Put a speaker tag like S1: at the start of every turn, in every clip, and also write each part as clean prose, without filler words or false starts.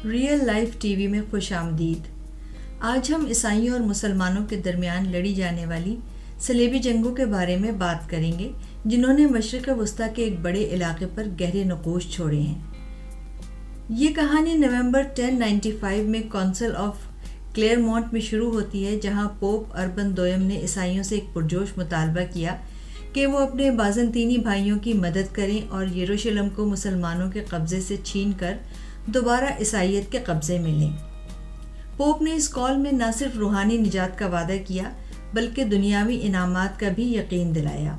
S1: Real life T V میں خوش آمدید۔ آج ہم عیسائیوں اور مسلمانوں کے درمیان لڑی جانے والی صلیبی جنگوں کے بارے میں بات کریں گے، جنہوں نے مشرق وسطیٰ کے ایک بڑے علاقے پر گہرے نقوش چھوڑے ہیں۔ یہ کہانی نومبر 1095 میں کونسل آف کلیئرمونٹ میں شروع ہوتی ہے، جہاں پوپ اربن دوئم نے عیسائیوں سے ایک پرجوش مطالبہ کیا کہ وہ اپنے بازنطینی بھائیوں کی مدد کریں اور یروشلم کو مسلمانوں کے قبضے سے چھین کر دوبارہ عیسائیت کے قبضے میں لیں۔ پوپ نے اس کال میں نہ صرف روحانی نجات کا وعدہ کیا بلکہ دنیاوی انعامات کا بھی یقین دلایا۔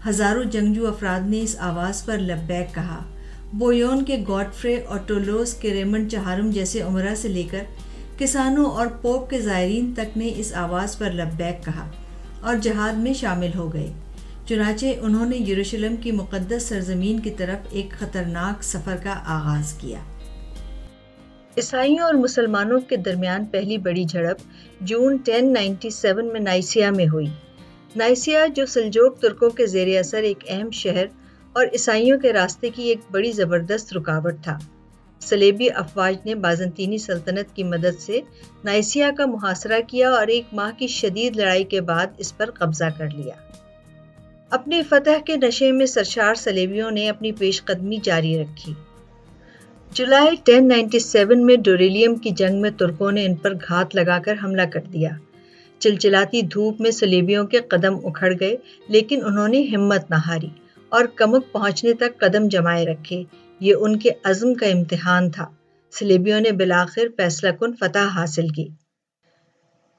S1: ہزاروں جنگجو افراد نے اس آواز پر لبیک کہا۔ بویون کے گاڈفرے اور ٹولوس کے ریمنڈ چہارم جیسے امراء سے لے کر کسانوں اور پوپ کے زائرین تک نے اس آواز پر لبیک کہا اور جہاد میں شامل ہو گئے۔ چنانچہ انہوں نے یروشلم کی مقدس سرزمین کی طرف ایک خطرناک سفر کا آغاز کیا۔ عیسائیوں اور مسلمانوں کے درمیان پہلی بڑی جھڑپ جون 1097 میں نائسیا میں ہوئی۔ نائسیا، جو سلجوق ترکوں کے زیر اثر ایک اہم شہر اور عیسائیوں کے راستے کی ایک بڑی زبردست رکاوٹ تھا، صلیبی افواج نے بازنطینی سلطنت کی مدد سے نائسیا کا محاصرہ کیا اور ایک ماہ کی شدید لڑائی کے بعد اس پر قبضہ کر لیا۔ اپنی فتح کے نشے میں سرشار صلیبیوں نے اپنی پیش قدمی جاری رکھی۔ جولائی 1097 میں ڈوریلیم کی جنگ میں ترکوں نے ان پر گھات لگا کر حملہ کر دیا۔ چلچلاتی دھوپ میں صلیبیوں کے قدم اکھڑ گئے، لیکن انہوں نے ہمت نہ ہاری اور کمک پہنچنے تک قدم جمائے رکھے۔ یہ ان کے عزم کا امتحان تھا۔ صلیبیوں نے بالآخر فیصلہ کن فتح حاصل کی۔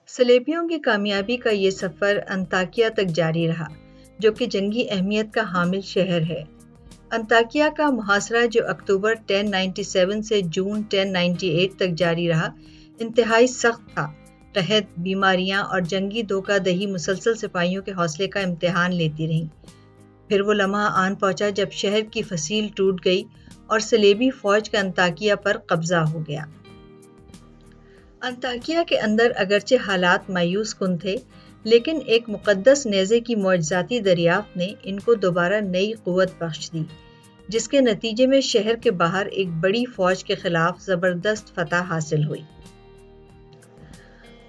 S1: صلیبیوں کی کامیابی کا یہ سفر انطاکیہ تک جاری رہا، جو کہ جنگی اہمیت کا حامل شہر ہے۔ انطاکیہ کا محاصرہ، جو اکتوبر 1097 سے جون 1098 تک جاری رہا، انتہائی سخت تھا۔ قحط، بیماریاں اور جنگی دھوکہ دہی مسلسل سپاہیوں کے حوصلے کا امتحان لیتی رہیں۔ پھر وہ لمحہ آن پہنچا جب شہر کی فصیل ٹوٹ گئی اور صلیبی فوج کا انطاکیہ پر قبضہ ہو گیا۔ انطاکیہ کے اندر اگرچہ حالات مایوس کن تھے، لیکن ایک مقدس نیزے کی معجزاتی دریافت نے ان کو دوبارہ نئی قوت بخش دی، جس کے نتیجے میں شہر کے باہر ایک بڑی فوج کے خلاف زبردست فتح حاصل ہوئی۔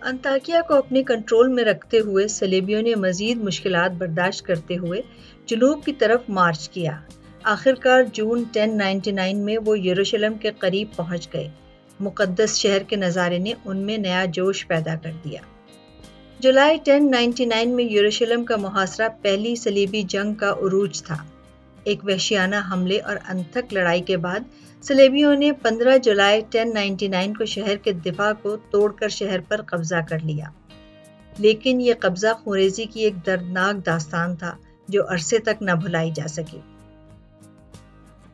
S1: انطاکیہ کو اپنے کنٹرول میں رکھتے ہوئے صلیبیوں نے مزید مشکلات برداشت کرتے ہوئے جنوب کی طرف مارچ کیا۔ آخرکار جون 1099 میں وہ یروشلم کے قریب پہنچ گئے۔ مقدس شہر کے نظارے نے ان میں نیا جوش پیدا کر دیا۔ جولائی 1099 میں یروشلم کا محاصرہ پہلی صلیبی جنگ کا عروج تھا۔ ایک وحشیانہ حملے اور انتھک لڑائی کے بعد صلیبیوں نے 15 جولائی 1099 کو شہر کے دفاع کو توڑ کر شہر پر قبضہ کر لیا۔ لیکن یہ قبضہ خونریزی کی ایک دردناک داستان تھا جو عرصے تک نہ بھلائی جا سکی۔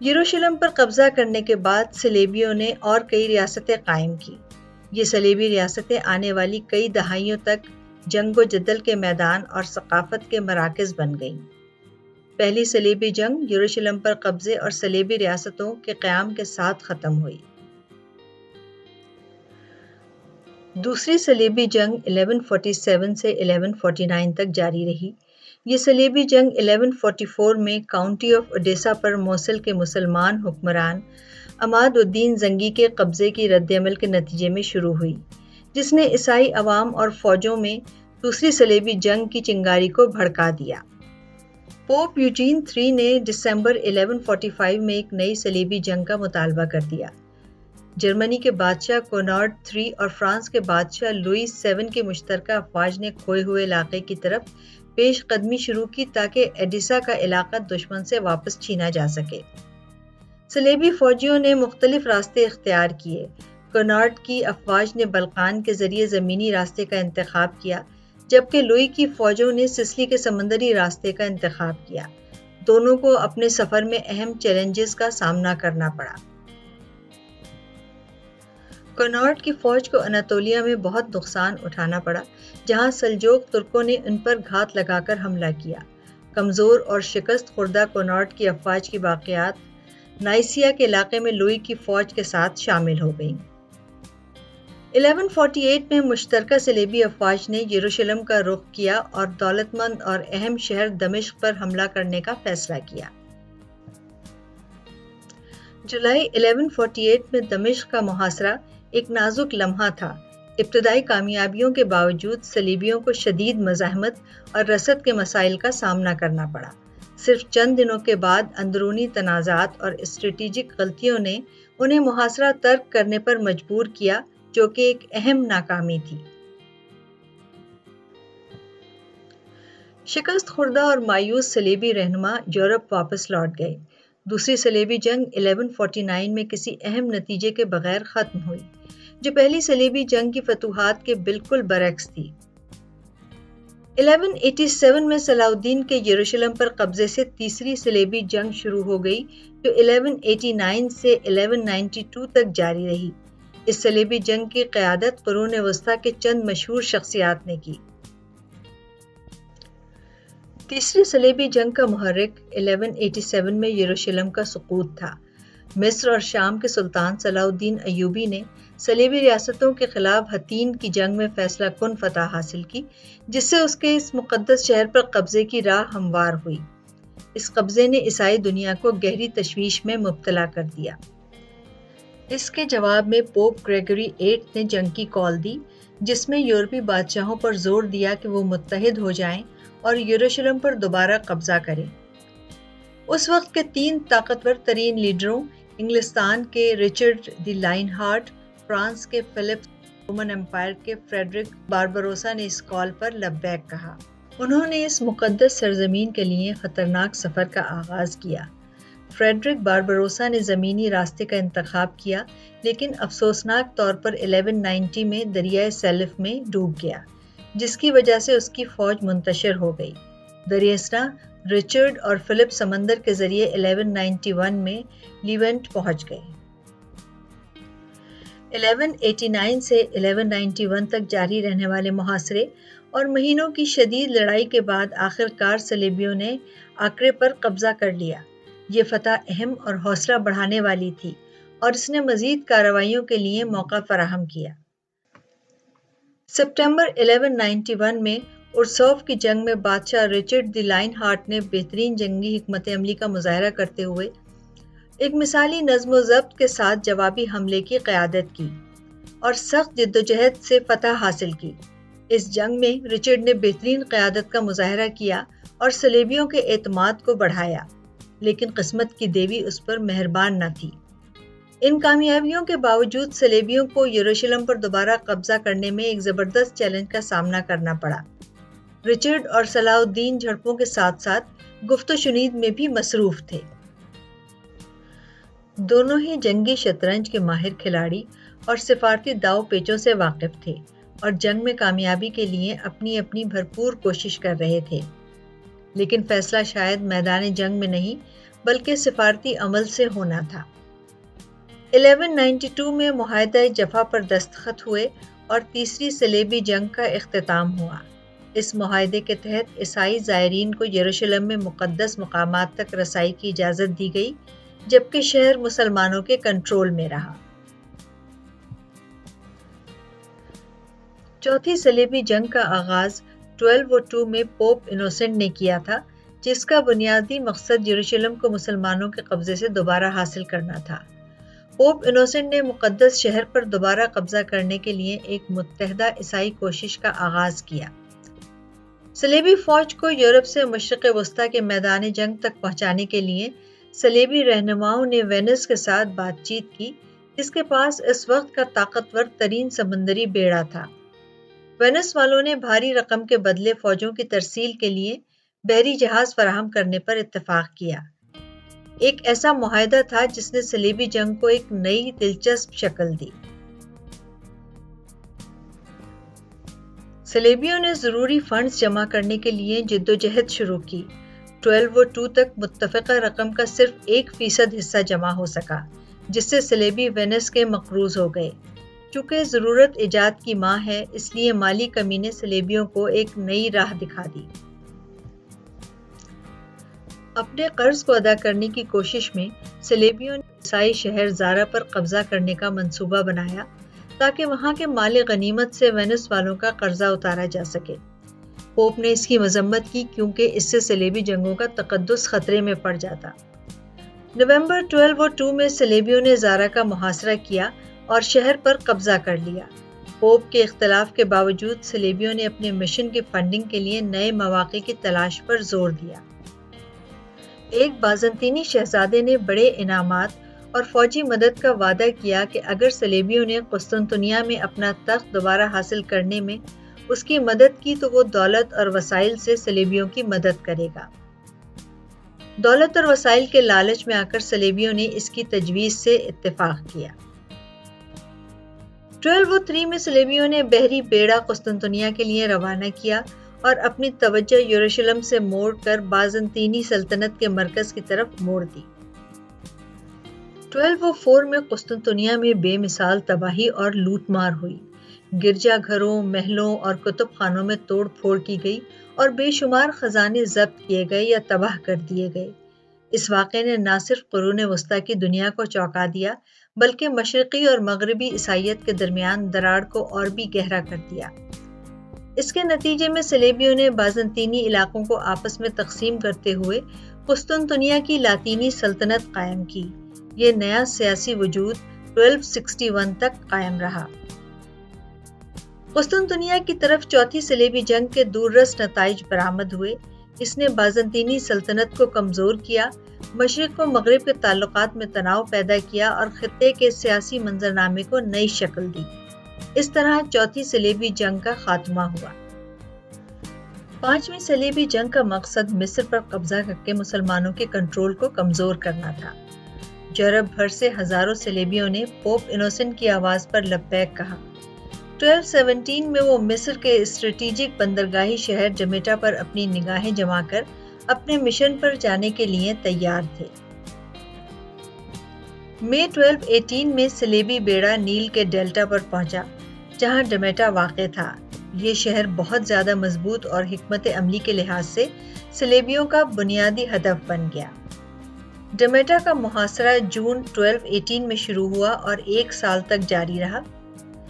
S1: یروشلم پر قبضہ کرنے کے بعد صلیبیوں نے اور کئی ریاستیں قائم کی۔ یہ صلیبی ریاستیں آنے والی کئی دہائیوں تک جنگ و جدل کے میدان اور ثقافت کے مراکز بن گئیں۔ پہلی صلیبی جنگ یروشلم پر قبضے اور صلیبی ریاستوں کے قیام کے ساتھ ختم ہوئی۔ دوسری صلیبی جنگ 1147 سے 1149 تک جاری رہی۔ یہ صلیبی جنگ 1144 میں کاؤنٹی آف اوڈیسا پر موصل کے مسلمان حکمران عماد الدین زنگی کے قبضے کی رد عمل کے نتیجے میں شروع ہوئی، جس نے عیسائی عوام اور فوجوں میں دوسری صلیبی جنگ کی چنگاری کو بھڑکا دیا۔ پوپ یوجین III نے دسمبر 1145 میں ایک نئی صلیبی جنگ کا مطالبہ کر دیا۔ جرمنی کے بادشاہ کونراڈ III اور فرانس کے بادشاہ لوئیس VII کی مشترکہ افواج نے کھوئے ہوئے علاقے کی طرف پیش قدمی شروع کی تاکہ ایڈیسا کا علاقہ دشمن سے واپس چھینا جا سکے۔ صلیبی فوجیوں نے مختلف راستے اختیار کیے۔ کونراڈ کی افواج نے بلقان کے ذریعے زمینی راستے کا انتخاب کیا، جبکہ لوئی کی فوجوں نے سسلی کے سمندری راستے کا انتخاب کیا۔ دونوں کو اپنے سفر میں اہم چیلنجز کا سامنا کرنا پڑا۔ کونراڈ کی فوج کو اناطولیہ میں بہت نقصان اٹھانا پڑا، جہاں سلجوق ترکوں نے ان پر گھات لگا کر حملہ کیا۔ کمزور اور شکست خوردہ کونراڈ کی افواج کی باقیات نائسیا کے علاقے میں لوئی کی فوج کے ساتھ شامل ہو گئیں۔ 1148 میں مشترکہ صلیبی افواج نے یروشلم کا رخ کیا اور دولت مند اور اہم شہر دمشق پر حملہ کرنے کا فیصلہ کیا۔ جولائی 1148 میں دمشق کا محاصرہ ایک نازک لمحہ تھا۔ ابتدائی کامیابیوں کے باوجود صلیبیوں کو شدید مزاحمت اور رسد کے مسائل کا سامنا کرنا پڑا۔ صرف چند دنوں کے بعد اندرونی تنازعات اور اسٹریٹجک غلطیوں نے انہیں محاصرہ ترک کرنے پر مجبور کیا، جو کہ ایک اہم ناکامی تھی۔ شکست خوردہ اور مایوس صلیبی رہنما یورپ واپس لوٹ گئے۔ دوسری صلیبی جنگ 1149 میں کسی اہم نتیجے کے بغیر ختم ہوئی، جو پہلی صلیبی جنگ کی فتوحات کے بالکل برعکس تھی۔ 1187 میں صلاح الدین کے یروشلم پر قبضے سے تیسری صلیبی جنگ شروع ہو گئی، جو 1189 سے 1192 تک جاری رہی۔ اس صلیبی جنگ کی قیادت قرون وسطیٰ کے چند مشہور شخصیات نے کی۔ تیسری صلیبی جنگ کا محرک 1187 میں یروشلم کا سقوط تھا۔ مصر اور شام کے سلطان صلاح الدین ایوبی نے صلیبی ریاستوں کے خلاف حطین کی جنگ میں فیصلہ کن فتح حاصل کی، جس سے اس کے اس مقدس شہر پر قبضے کی راہ ہموار ہوئی۔ اس قبضے نے عیسائی دنیا کو گہری تشویش میں مبتلا کر دیا۔ اس کے جواب میں پوپ گریگوری 8 نے جنگ کی کال دی، جس میں یورپی بادشاہوں پر زور دیا کہ وہ متحد ہو جائیں اور یروشلم پر دوبارہ قبضہ کریں۔ اس وقت کے 3 طاقتور ترین لیڈروں، انگلستان کے Richard the Lionheart, France کے فلپ، رومن امپائر کے فریڈرک باربروسا نے اس کال پر لبیک کہا۔ انہوں نے اس مقدس سرزمین کے لیے خطرناک سفر کا آغاز کیا۔ فریڈرک باربروسا نے زمینی راستے کا انتخاب کیا، لیکن افسوسناک طور پر 1190 میں دریائے سیلف میں ڈوب گیا، جس کی وجہ سے اس کی فوج منتشر ہو گئی۔ دریاسنا رچرڈ اور فلپ سمندر کے ذریعے 1191 میں لیونٹ پہنچ گئے۔ 1189 سے 1191 تک جاری رہنے والے محاصرے اور مہینوں کی شدید لڑائی کے بعد آخر کار صلیبیوں نے آکرے پر قبضہ کر لیا۔ یہ فتح اہم اور حوصلہ بڑھانے والی تھی، اور اس نے مزید کارروائیوں کے لیے موقع فراہم کیا۔ ستمبر 1191 میں ارسوف کی جنگ میں بادشاہ رچرڈ دی لائن ہارٹ نے بہترین جنگی حکمت عملی کا مظاہرہ کرتے ہوئے ایک مثالی نظم و ضبط کے ساتھ جوابی حملے کی قیادت کی اور سخت جدوجہد سے فتح حاصل کی۔ اس جنگ میں رچرڈ نے بہترین قیادت کا مظاہرہ کیا اور صلیبیوں کے اعتماد کو بڑھایا، لیکن قسمت کی دیوی اس پر مہربان نہ تھی۔ ان کامیابیوں کے باوجود صلیبیوں کو یروشلم پر دوبارہ قبضہ کرنے میں ایک زبردست چیلنج کا سامنا کرنا پڑا۔ رچرڈ اور صلاح الدین جھڑپوں کے ساتھ ساتھ گفت و شنید میں بھی مصروف تھے۔ دونوں ہی جنگی شطرنج کے ماہر کھلاڑی اور سفارتی داؤ پیچوں سے واقف تھے، اور جنگ میں کامیابی کے لیے اپنی اپنی بھرپور کوشش کر رہے تھے۔ لیکن فیصلہ شاید میدان جنگ میں نہیں بلکہ سفارتی عمل سے ہونا تھا۔ 1192 میں معاہدہ جفا پر دستخط ہوئے اور تیسری صلیبی جنگ کا اختتام ہوا۔ اس معاہدے کے تحت عیسائی زائرین کو یروشلم میں مقدس مقامات تک رسائی کی اجازت دی گئی، جبکہ شہر مسلمانوں کے کنٹرول میں رہا۔ چوتھی صلیبی جنگ کا آغاز 1202 میں پوپ انوسنٹ نے کیا تھا، جس کا بنیادی مقصد یروشلم کو مسلمانوں کے قبضے سے دوبارہ حاصل کرنا تھا۔ پوپ انوسنٹ نے مقدس شہر پر دوبارہ قبضہ کرنے کے لیے ایک متحدہ عیسائی کوشش کا آغاز کیا۔ صلیبی فوج کو یورپ سے مشرق وسطیٰ کے میدان جنگ تک پہنچانے کے لیے صلیبی رہنماؤں نے وینس کے ساتھ بات چیت کی، جس کے پاس اس وقت کا طاقتور ترین سمندری بیڑا تھا۔ وینس والوں نے بھاری رقم کے بدلے فوجوں کی ترسیل کے لیے بحری جہاز فراہم کرنے پر اتفاق کیا۔ ایک ایسا معاہدہ تھا جس نے صلیبی جنگ کو ایک نئی دلچسپ شکل دی۔ صلیبیوں نے ضروری فنڈز جمع کرنے کے لیے جدوجہد شروع کی۔ 1202 تک متفقہ رقم کا صرف 1% حصہ جمع ہو سکا، جس سے صلیبی وینس کے مقروض ہو گئے۔ چونکہ ضرورت ایجاد کی ماں ہے، اس لیے مالی کمی نے صلیبیوں کو ایک نئی راہ دکھا دی۔ اپنے قرض کو ادا کرنے کی کوشش میں صلیبیوں نے عیسائی شہر زارا پر قبضہ کرنے کا منصوبہ بنایا تاکہ وہاں کے مال غنیمت سے وینس والوں کا قرضہ اتارا جا سکے۔ پوپ نے اس کی مذمت کی کیونکہ اس سے صلیبی جنگوں کا تقدس خطرے میں پڑ جاتا۔ نومبر 1202 میں صلیبیوں نے زارا کا محاصرہ کیا اور شہر پر قبضہ کر لیا۔ پوپ کے اختلاف کے باوجود صلیبیوں نے اپنے مشن کی فنڈنگ کے لیے نئے مواقع کی تلاش پر زور دیا۔ ایک بازنطینی شہزادے نے بڑے انعامات اور فوجی مدد کا وعدہ کیا کہ اگر صلیبیوں نے قسطنطنیہ میں اپنا تخت دوبارہ حاصل کرنے میں اس کی مدد کی تو وہ دولت اور وسائل سے صلیبیوں کی مدد کرے گا۔ دولت اور وسائل کے لالچ میں آ کر صلیبیوں نے اس کی تجویز سے اتفاق کیا۔ 1203 میں صلیبیوں نے بحری بیڑا قسطنطنیہ کے لیے روانہ کیا اور اپنی توجہ یروشلم سے موڑ کر بازنطینی سلطنت کے مرکز کی طرف موڑ دی۔ 1204 میں قسطنطنیہ میں بے مثال تباہی اور لوٹ مار ہوئی۔ گرجا گھروں، محلوں اور کتب خانوں میں توڑ پھوڑ کی گئی اور بے شمار خزانے ضبط کیے گئے یا تباہ کر دیے گئے۔ اس واقعے نے نہ صرف قرون وسطیٰ کی دنیا کو چونکا دیا بلکہ مشرقی اور مغربی عیسائیت کے درمیان دراڑ کو اور بھی گہرا کر دیا۔ اس کے نتیجے میں صلیبیوں نے بازنطینی علاقوں کو آپس میں تقسیم کرتے ہوئے قسطنطنیہ کی لاطینی سلطنت قائم کی۔ یہ نیا سیاسی وجود 1261 تک قائم رہا۔ قسطنطنیہ کی طرف چوتھی صلیبی جنگ کے دوررس نتائج برآمد ہوئے۔ اس نے بازنطینی سلطنت کو کمزور کیا، مشرق و مغرب کے تعلقات میں تناؤ پیدا کیا اور خطے کے سیاسی منظرنامے کو نئی شکل دی۔ اس طرح چوتھی صلیبی جنگ کا خاتمہ ہوا۔ پانچویں صلیبی جنگ کا مقصد مصر پر قبضہ کر کے مسلمانوں کے کنٹرول کو کمزور کرنا تھا۔ یورپ بھر سے ہزاروں صلیبیوں نے پوپ انوسنٹ کی آواز پر لبیک کہا۔ 1217 میں وہ مصر کے اسٹریٹجک بندرگاہی شہر جمیٹا پر اپنی نگاہیں جما کر اپنے مشن پر جانے کے لیے تیار تھے۔ مئی 1218 میں صلیبی بیڑا نیل کے ڈیلٹا پر پہنچا جہاں جمیٹا واقع تھا۔ یہ شہر بہت زیادہ مضبوط اور حکمت عملی کے لحاظ سے صلیبیوں کا بنیادی ہدف بن گیا۔ جمیٹا کا محاصرہ جون 1218 میں شروع ہوا اور 1 سال تک جاری رہا۔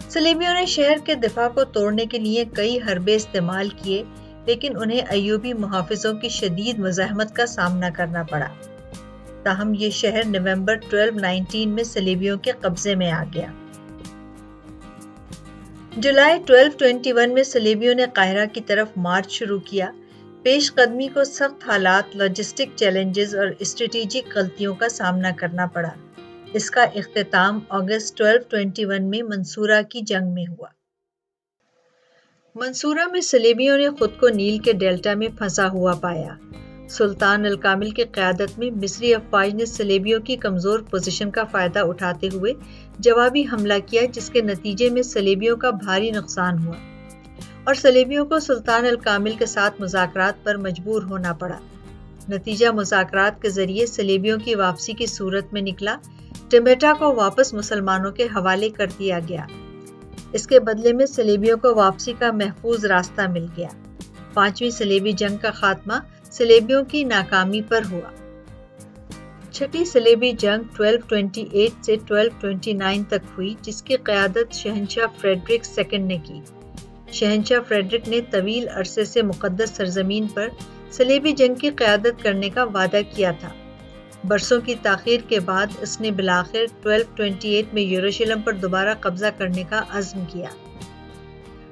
S1: صلیبیوں نے شہر کے دفاع کو توڑنے کے لیے کئی حربے استعمال کیے لیکن انہیں ایوبی محافظوں کی شدید مزاحمت کا سامنا کرنا پڑا۔ تاہم یہ شہر نومبر 1219 میں صلیبیوں کے قبضے میں آ گیا۔ جولائی 1221 میں صلیبیوں نے قاہرہ کی طرف مارچ شروع کیا۔ پیش قدمی کو سخت حالات، لاجسٹک چیلنجز اور اسٹریٹجک غلطیوں کا سامنا کرنا پڑا۔ اس کا اختتام اگست 1221 میں منصورہ کی جنگ میں ہوا۔ منصورہ میں صلیبیوں نے خود کو نیل کے ڈیلٹا میں پھنسا ہوا پایا۔ سلطان الکامل کی قیادت میں مصری افواج نے صلیبیوں کی کمزور پوزیشن کا فائدہ اٹھاتے ہوئے جوابی حملہ کیا جس کے نتیجے میں صلیبیوں کا بھاری نقصان ہوا اور صلیبیوں کو سلطان الکامل کے ساتھ مذاکرات پر مجبور ہونا پڑا۔ نتیجہ مذاکرات کے ذریعے صلیبیوں کی واپسی کی صورت میں نکلا۔ جمیٹا کو واپس مسلمانوں کے حوالے کر دیا گیا۔ اس کے بدلے میں صلیبیوں کو واپسی کا محفوظ راستہ مل گیا۔ پانچویں صلیبی جنگ کا خاتمہ صلیبیوں کی ناکامی پر ہوا۔ چھٹی صلیبی جنگ 1228 سے 1229 تک ہوئی جس کی قیادت شہنشاہ فریڈرک سیکنڈ نے کی۔ شہنشاہ فریڈرک نے طویل عرصے سے مقدس سرزمین پر صلیبی جنگ کی قیادت کرنے کا وعدہ کیا تھا۔ برسوں کی تاخیر کے بعد اس نے بالآخر 1228 میں یروشلم پر دوبارہ قبضہ کرنے کا عزم کیا۔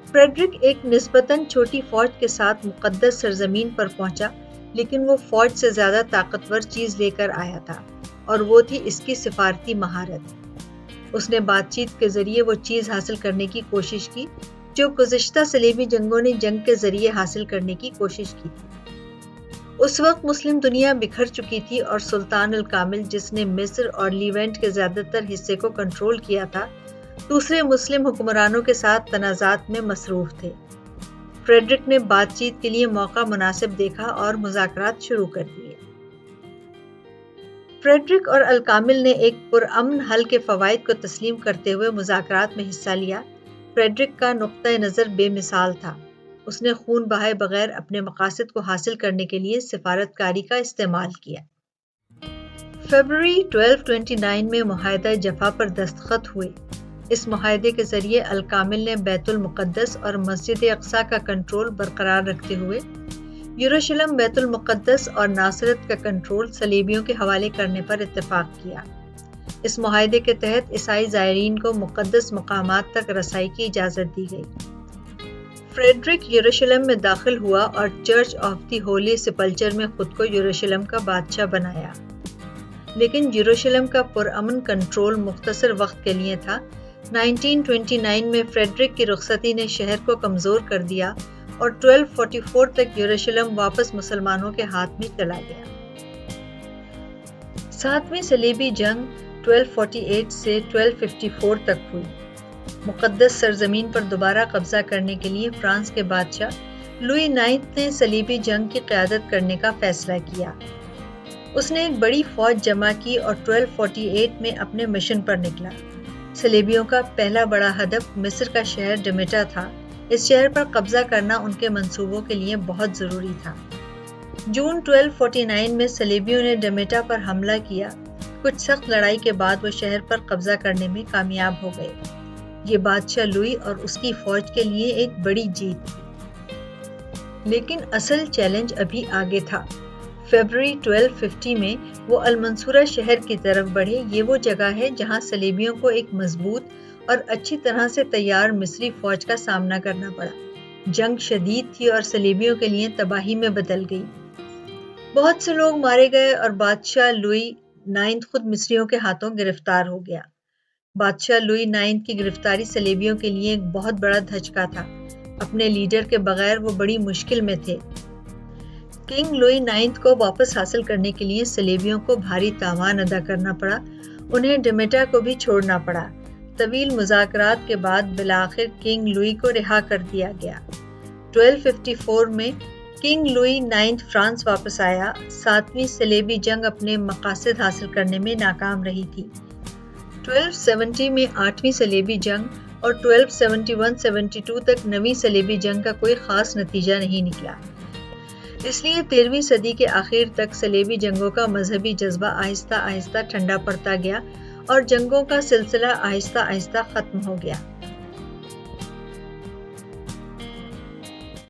S1: فریڈرک ایک نسبتاً چھوٹی فوج کے ساتھ مقدس سرزمین پر پہنچا لیکن وہ فوج سے زیادہ طاقتور چیز لے کر آیا تھا اور وہ تھی اس کی سفارتی مہارت۔ اس نے بات چیت کے ذریعے وہ چیز حاصل کرنے کی کوشش کی جو گزشتہ صلیبی جنگوں نے جنگ کے ذریعے حاصل کرنے کی کوشش کی تھی۔ اس وقت مسلم دنیا بکھر چکی تھی اور سلطان الکامل جس نے مصر اور لیونٹ کے زیادہ تر حصے کو کنٹرول کیا تھا دوسرے مسلم حکمرانوں کے ساتھ تنازعات میں مصروف تھے۔ فریڈرک نے بات چیت کے لیے موقع مناسب دیکھا اور مذاکرات شروع کر دیے۔ فریڈرک اور الکامل نے ایک پرامن حل کے فوائد کو تسلیم کرتے ہوئے مذاکرات میں حصہ لیا۔ فریڈرک کا نقطۂ نظر بے مثال تھا۔ اس نے خون بہائے بغیر اپنے مقاصد کو حاصل کرنے کے لیے سفارتکاری کا استعمال کیا۔ فروری 1229 میں معاہدہ جفا پر دستخط ہوئے۔ اس معاہدے کے ذریعے الکامل نے بیت المقدس اور مسجد اقصیٰ کا کنٹرول برقرار رکھتے ہوئے یروشلم، بیت المقدس اور ناصرت کا کنٹرول صلیبیوں کے حوالے کرنے پر اتفاق کیا۔ اس معاہدے کے تحت عیسائی زائرین کو مقدس مقامات تک رسائی کی اجازت دی گئی۔ فریڈرک یروشلم میں داخل ہوا اور چرچ آف دی ہولی سپلچر میں خود کو یروشلم کا بادشاہ بنایا، لیکن یروشلم کا پرامن کنٹرول مختصر وقت کے لیے تھا۔ 1929 میں فریڈرک کی رخصتی نے شہر کو کمزور کر دیا اور 1244 تک یروشلم واپس مسلمانوں کے ہاتھ میں چلا گیا۔ ساتویں صلیبی جنگ 1248 سے 1254 تک ہوئی۔ مقدس سرزمین پر دوبارہ قبضہ کرنے کے لیے فرانس کے بادشاہ لوئی 9 نے صلیبی جنگ کی قیادت کرنے کا فیصلہ کیا۔ اس نے ایک بڑی فوج جمع کی اور 1248 میں اپنے مشن پر نکلا۔ صلیبیوں کا پہلا بڑا ہدف مصر کا شہر ڈمیٹا تھا۔ اس شہر پر قبضہ کرنا ان کے منصوبوں کے لیے بہت ضروری تھا۔ جون 1249 میں صلیبیوں نے ڈمیٹا پر حملہ کیا۔ کچھ سخت لڑائی کے بعد وہ شہر پر قبضہ کرنے میں کامیاب ہو گئے۔ یہ بادشاہ لوئی اور اس کی فوج کے لیے ایک بڑی جیت تھی، لیکن اصل چیلنج ابھی آگے تھا۔ فروری 1250 میں وہ المنصورہ شہر کی طرف بڑھے۔ یہ وہ جگہ ہے جہاں صلیبیوں کو ایک مضبوط اور اچھی طرح سے تیار مصری فوج کا سامنا کرنا پڑا۔ جنگ شدید تھی اور صلیبیوں کے لیے تباہی میں بدل گئی۔ بہت سے لوگ مارے گئے اور بادشاہ لوئی 9 خود مصریوں کے ہاتھوں گرفتار ہو گیا۔ بادشاہ لوئی 9 کی گرفتاری صلیبیوں کے لیے ایک بہت بڑا دھچکا تھا۔ اپنے لیڈر کے بغیر وہ بڑی مشکل میں تھے۔ کنگ لوئی 9 کو واپس حاصل کرنے کے لیے صلیبیوں کو بھاری تاوان ادا کرنا پڑا۔ انہیں ڈمیٹا کو بھی چھوڑنا پڑا۔ طویل مذاکرات کے بعد بالآخر کنگ لوئی کو رہا کر دیا گیا۔ 1254 میں کنگ لوئی 9 فرانس واپس آیا۔ 7ویں صلیبی جنگ اپنے مقاصد حاصل کرنے میں ناکام رہی تھی۔ 1270 میں 8ویں صلیبی جنگ اور 1271-72 تک 9ویں صلیبی جنگ کا کوئی خاص نتیجہ نہیں نکلا۔ اس لیے 13ویں صدی کے آخر تک صلیبی جنگوں کا مذہبی جذبہ آہستہ آہستہ ٹھنڈا پڑتا گیا اور جنگوں کا سلسلہ آہستہ آہستہ ختم ہو گیا۔